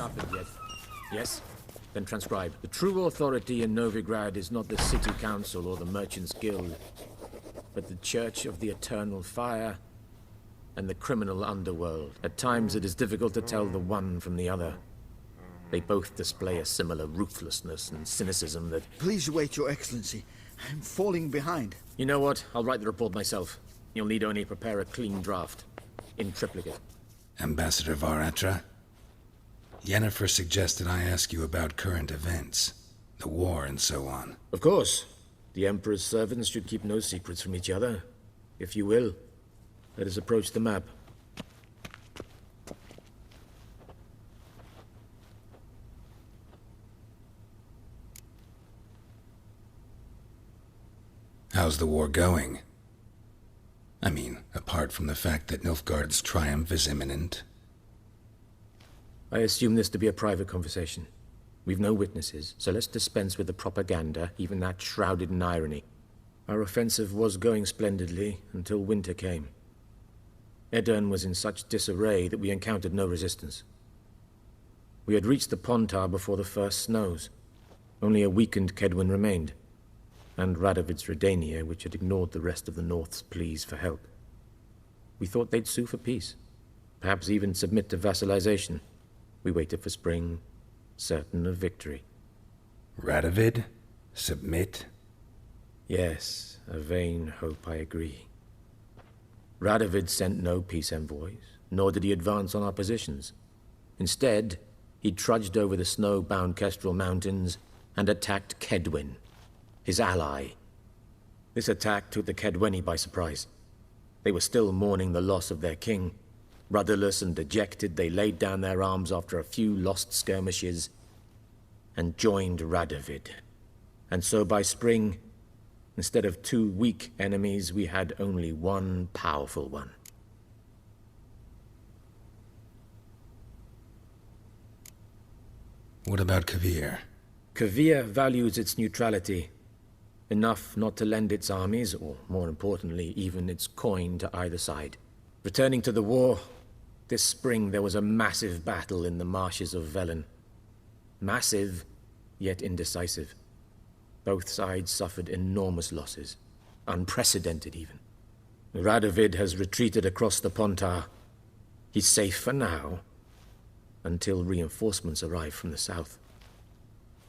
sharpened yet. Yes? Then transcribe. The true authority in Novigrad is not the city council or the merchants' guild, but the Church of the Eternal Fire and the criminal underworld. At times it is difficult to tell the one from the other. They both display a similar ruthlessness and cynicism that... Please wait, Your Excellency. I'm falling behind. You know what? I'll write the report myself. You'll need only prepare a clean draft. In triplicate. Ambassador Var Attre? Yennefer suggested I ask you about current events. The war and so on. Of course. The Emperor's servants should keep no secrets from each other. If you will, let us approach the map. How's the war going? I mean, apart from the fact that Nilfgaard's triumph is imminent. I assume this to be a private conversation. We've no witnesses, so let's dispense with the propaganda, even that shrouded in irony. Our offensive was going splendidly until winter came. Edirn was in such disarray that we encountered no resistance. We had reached the Pontar before the first snows. Only a weakened Kedwin remained, and Radovid's Redania, which had ignored the rest of the North's pleas for help. We thought they'd sue for peace, perhaps even submit to vassalization. We waited for spring, certain of victory. Radovid? Submit? Yes, a vain hope, I agree. Radovid sent no peace envoys, nor did he advance on our positions. Instead, he trudged over the snow-bound Kestrel Mountains and attacked Kedwin, his ally. This attack took the Kedweni by surprise. They were still mourning the loss of their king. Rudderless and dejected, they laid down their arms after a few lost skirmishes and joined Radovid. And so by spring, instead of two weak enemies, we had only one powerful one. What about Kavir? Kavir values its neutrality, enough not to lend its armies, or more importantly, even its coin to either side. Returning to the war, this spring there was a massive battle in the marshes of Velen. Massive, yet indecisive. Both sides suffered enormous losses, unprecedented even. Radovid has retreated across the Pontar. He's safe for now, until reinforcements arrive from the south.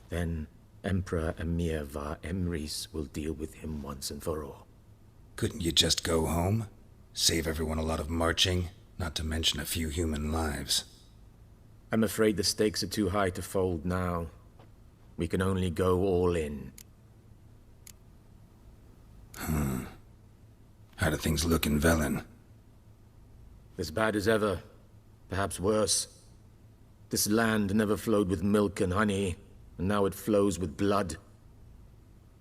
Then Emperor Emir Var Emrys will deal with him once and for all. Couldn't you just go home? Save everyone a lot of marching, not to mention a few human lives. I'm afraid the stakes are too high to fold now. We can only go all in. How do things look in Velen? As bad as ever, perhaps worse. This land never flowed with milk and honey, and now it flows with blood.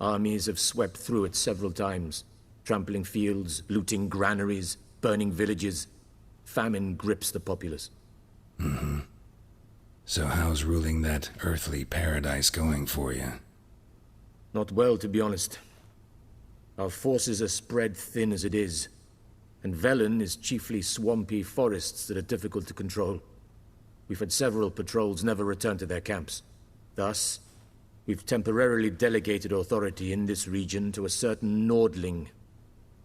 Armies have swept through it several times, trampling fields, looting granaries, burning villages. Famine grips the populace. So how's ruling that earthly paradise going for you? Not well, to be honest. Our forces are spread thin as it is, and Velen is chiefly swampy forests that are difficult to control. We've had several patrols never return to their camps. Thus, we've temporarily delegated authority in this region to a certain Nordling,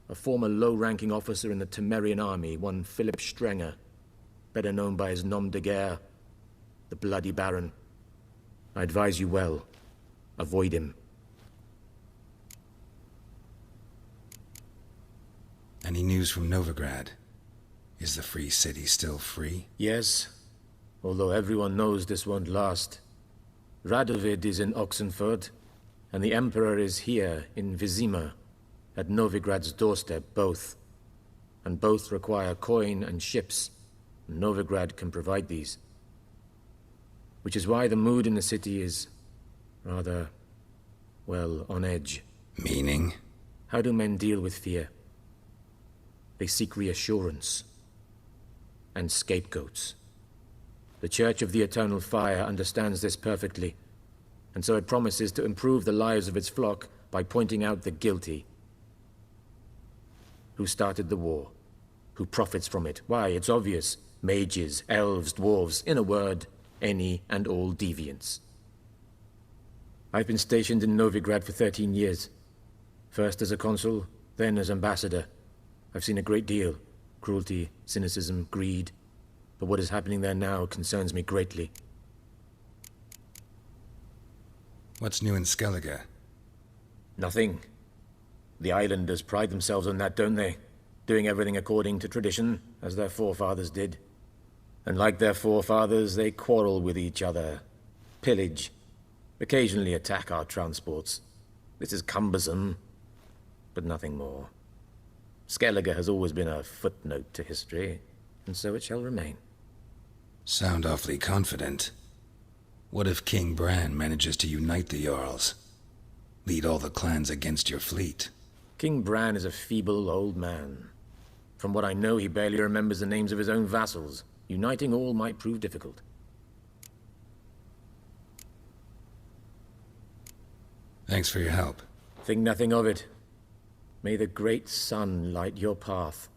a former low-ranking officer in the Temerian army, one Philip Strenger, better known by his nom de guerre, the Bloody Baron. I advise you well. Avoid him. Any news from Novigrad? Is the free city still free? Yes, although everyone knows this won't last. Radovid is in Oxenfurt, and the Emperor is here in Vizima, at Novigrad's doorstep, both. And both require coin and ships. Novigrad can provide these. Which is why the mood in the city is rather, well, on edge. Meaning? How do men deal with fear? They seek reassurance and scapegoats. The Church of the Eternal Fire understands this perfectly, and so it promises to improve the lives of its flock by pointing out the guilty. Who started the war? Who profits from it? Why, it's obvious. Mages, elves, dwarves, in a word, any and all deviants. I've been stationed in Novigrad for 13 years. First as a consul, then as ambassador. I've seen a great deal. Cruelty, cynicism, greed. But what is happening there now concerns me greatly. What's new in Skellige? Nothing. The islanders pride themselves on that, don't they? Doing everything according to tradition, as their forefathers did. And like their forefathers, they quarrel with each other, pillage, occasionally attack our transports. This is cumbersome, but nothing more. Skellige has always been a footnote to history, and so it shall remain. Sound awfully confident. What if King Bran manages to unite the Jarls? Lead all the clans against your fleet? King Bran is a feeble old man. From what I know, he barely remembers the names of his own vassals. Uniting all might prove difficult. Thanks for your help. Think nothing of it. May the great sun light your path.